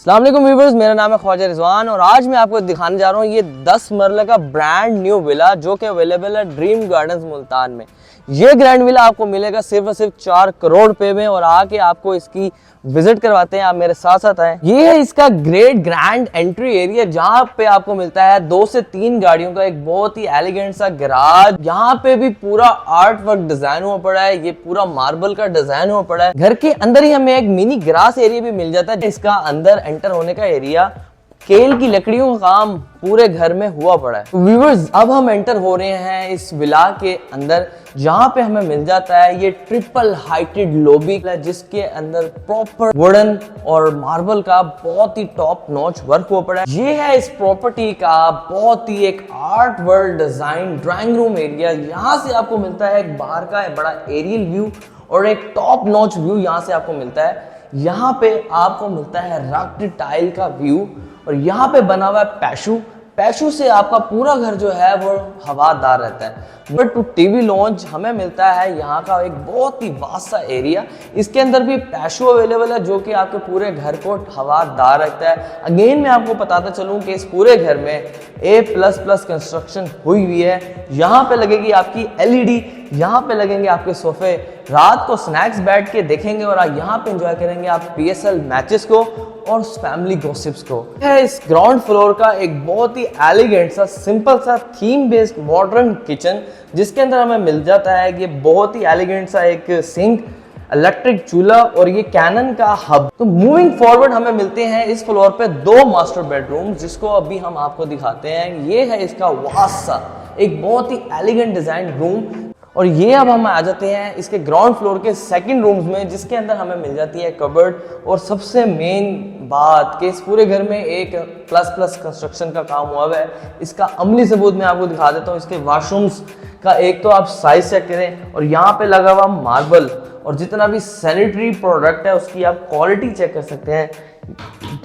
अस्सलाम वालेकुम व्यूअर्स, मेरा नाम है ख्वाजा रिजवान और आज मैं आपको दिखाने जा रहा हूँ ये 10 मरले का ब्रांड न्यू विला जो कि अवेलेबल है ड्रीम गार्डन्स मुल्तान में। ये ग्रैंड विला आपको मिलेगा सिर्फ और सिर्फ 4 करोड़ रुपए में और आके आपको इसकी विजिट करवाते हैं। आप मेरे साथ साथ आए। ये है इसका ग्रेट ग्रैंड एंट्री एरिया जहाँ पे आपको मिलता है 2 से 3 गाड़ियों का एक बहुत ही एलिगेंट सा गैराज। यहाँ पे भी पूरा आर्ट वर्क डिजाइन हुआ पड़ा है, ये पूरा मार्बल का डिजाइन हुआ पड़ा है। घर के अंदर ही हमें एक मिनी ग्रास एरिया भी मिल जाता है। इसका अंदर एंटर होने का एरिया केल की लकड़ियों का काम पूरे घर में हुआ पड़ा है। व्यूअर्स, अब हम एंटर हो रहे हैं इस विला के अंदर जहां पे हमें मिल जाता है ये ट्रिपल हाइटेड लॉबी जिसके अंदर प्रॉपर वुडन और मार्बल का बहुत ही टॉप नॉच वर्क हुआ पड़ा है। ये है इस प्रॉपर्टी का बहुत ही एक art world design drawing room area. यहाँ से आपको मिलता है एक बाहर का बड़ा एरियल व्यू और एक टॉप नॉच व्यू यहाँ से आपको मिलता है। यहाँ पे आपको मिलता है रक्ड टाइल का व्यू और यहाँ पे बना हुआ है पैशू से आपका पूरा घर जो है वो हवादार रहता है। बट टू टीवी लॉन्च हमें मिलता है यहाँ का एक बहुत ही वास्ट सा एरिया। इसके अंदर भी पैशू अवेलेबल है जो कि आपके पूरे घर को हवादार रखता है। अगेन मैं आपको बताता चलूँ कि इस पूरे घर में A++ कंस्ट्रक्शन हुई हुई है। यहाँ पे लगेगी आपकी LED, यहाँ पे लगेंगे आपके सोफे। रात को स्नैक्स बैठ के देखेंगे और यहाँ पे एंजॉय करेंगे आप PSL मैचेस को और फैमिली गॉसिप्स को। है इस ग्राउंड फ्लोर का एक बहुत ही एलिगेंट सा सिंपल सा थीम बेस्ड मॉडर्न किचन जिसके अंदर हमें मिल जाता है ये बहुत ही एलिगेंट सा एक सिंक, इलेक्ट्रिक चूल्हा और ये कैनन का हब। तो मूविंग फॉरवर्ड हमें मिलते हैं इस फ्लोर पे 2 मास्टर बेडरूम जिसको अभी हम आपको दिखाते हैं। ये है इसका वास्ट सा एक बहुत ही एलिगेंट डिजाइन रूम और ये अब हम आ जाते हैं इसके ग्राउंड फ्लोर के सेकंड रूम्स में जिसके अंदर हमें मिल जाती है कबर्ड और सबसे मेन बात कि इस पूरे घर में एक प्लस कंस्ट्रक्शन का काम हुआ है। इसका अमली सबूत मैं आपको दिखा देता हूँ। इसके वॉशरूम्स का एक तो आप साइज चेक करें और यहाँ पे लगा हुआ मार्बल और जितना भी सैनिटरी प्रोडक्ट है उसकी आप क्वालिटी चेक कर सकते हैं।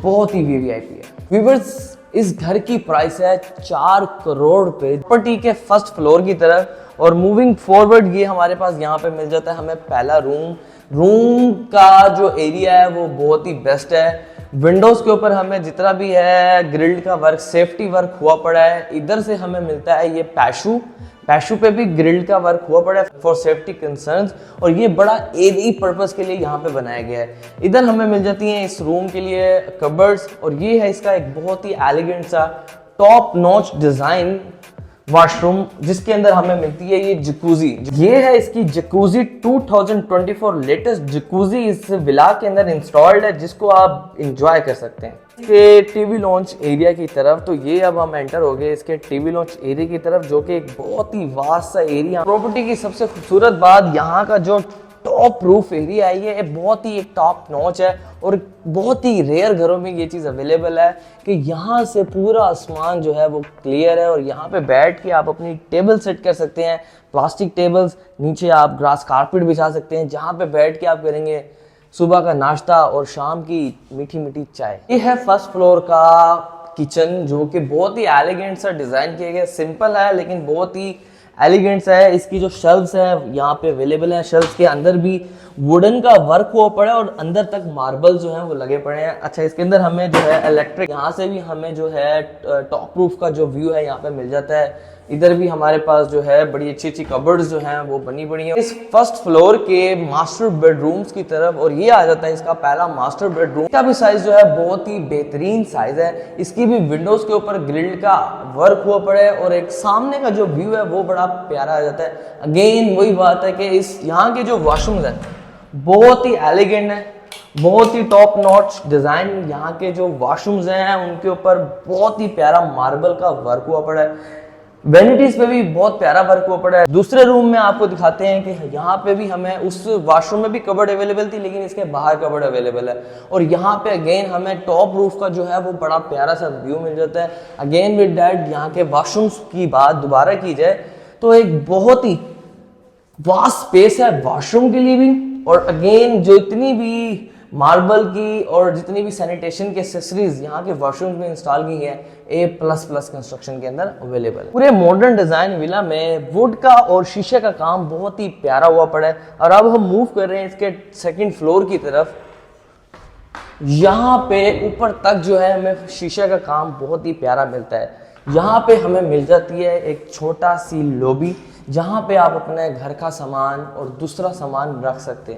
बहुत ही VVIP है। व्यूअर्स, इस घर की प्राइस है 4 करोड़ रुपए प्रॉपर्टी के फर्स्ट फ्लोर की तरफ। और मूविंग फॉरवर्ड ये हमारे पास यहाँ पे मिल जाता है हमें पहला रूम का जो एरिया है वो बहुत ही बेस्ट है। विंडोज के ऊपर हमें जितना भी है ग्रिल्ड का वर्क, सेफ्टी वर्क हुआ पड़ा है। इधर से हमें मिलता है ये पैशू पे भी ग्रिल्ड का वर्क हुआ पड़ा है फॉर सेफ्टी कंसर्न्स और ये बड़ा एरिया पर्पस के लिए यहाँ पे बनाया गया है। इधर हमें मिल जाती हैं इस रूम के लिए कबर्ड्स और ये है इसका एक बहुत ही एलिगेंट सा टॉप नॉच डिजाइन वॉशरूम जिसके अंदर हमें मिलती है ये जकूजी। ये है इसकी जकूजी 2024 लेटेस्ट जकूजी इस विला के अंदर इंस्टॉल्ड है जिसको आप इंजॉय कर सकते हैं। इसके टीवी लॉन्च एरिया की तरफ तो ये अब हम एंटर हो गए इसके टीवी लॉन्च एरिया की तरफ जो कि एक बहुत ही वास्ट सा एरिया। प्रॉपर्टी की सबसे खूबसूरत बात यहाँ का जो टॉप रूफ एरिया है ये बहुत ही एक टॉप नॉच है और बहुत ही रेयर घरों में ये चीज़ अवेलेबल है कि यहाँ से पूरा आसमान जो है वो क्लियर है और यहाँ पे बैठ के आप अपनी टेबल सेट कर सकते हैं। प्लास्टिक टेबल्स, नीचे आप ग्रास कारपेट बिछा सकते हैं जहाँ पे बैठ के आप करेंगे सुबह का नाश्ता और शाम की मीठी मीठी चाय। ये है फर्स्ट फ्लोर का किचन जो कि बहुत ही एलिगेंट सा डिज़ाइन किया गया। सिंपल है लेकिन बहुत ही एलिगेंट्स है। इसकी जो शेल्फ्स हैं यहाँ पे अवेलेबल हैं। शेल्फ्स के अंदर भी वुडन का वर्क हुआ पड़ा है और अंदर तक मार्बल जो है वो लगे पड़े हैं। अच्छा, इसके अंदर हमें जो है इलेक्ट्रिक, यहाँ से भी हमें जो है टॉप रूफ का जो व्यू है यहाँ पे मिल जाता है। इधर भी हमारे पास जो है बड़ी अच्छी कबर्ड्स जो हैं वो बनी पड़ी हैं इस फर्स्ट फ्लोर के मास्टर बेडरूम्स की तरफ। और ये आ जाता है इसका पहला मास्टर बेडरूम। इसका भी साइज जो है बहुत ही बेहतरीन साइज है। इसकी भी विंडोज के ऊपर ग्रिल का वर्क हुआ पड़ा है और एक सामने का जो व्यू है वो बड़ा प्यारा आ जाता है। अगेन वही बात है कि इस यहाँ के जो वॉशरूम्स हैं बहुत ही एलिगेंट है, बहुत ही टॉप नॉच डिजाइन। यहाँ के जो वॉशरूम्स हैं उनके ऊपर बहुत ही प्यारा मार्बल का वर्क हुआ पड़ा है। वेनिटीज पे भी बहुत प्यारा वर्क हुआ पड़ा है। दूसरे रूम में आपको दिखाते हैं कि यहाँ पे भी हमें उस वॉशरूम में भी कबर्ड अवेलेबल थी लेकिन इसके बाहर कबर्ड अवेलेबल है और यहाँ पे अगेन हमें टॉप रूफ का जो है वो बड़ा प्यारा सा व्यू मिल जाता है। अगेन विद डैट यहाँ के वॉशरूम्स की बात दोबारा की जाए तो एक बहुत ही वास्ट स्पेस है वॉशरूम के लिए भी और अगेन जो इतनी भी मार्बल की और जितनी भी सैनिटेशन के एक्सेसरीज यहाँ के वॉशरूम में इंस्टॉल की है A++ कंस्ट्रक्शन के अंदर अवेलेबल है। पूरे मॉडर्न डिजाइन विला में वुड का और शीशे का काम बहुत ही प्यारा हुआ पड़ा है। और अब हम मूव कर रहे हैं इसके सेकंड फ्लोर की तरफ। यहाँ पे ऊपर तक जो है हमें शीशे का काम बहुत ही प्यारा मिलता है। यहाँ पे हमें मिल जाती है एक छोटा सी लॉबी, जहाँ पे आप अपने घर का सामान और दूसरा सामान रख सकते हैं।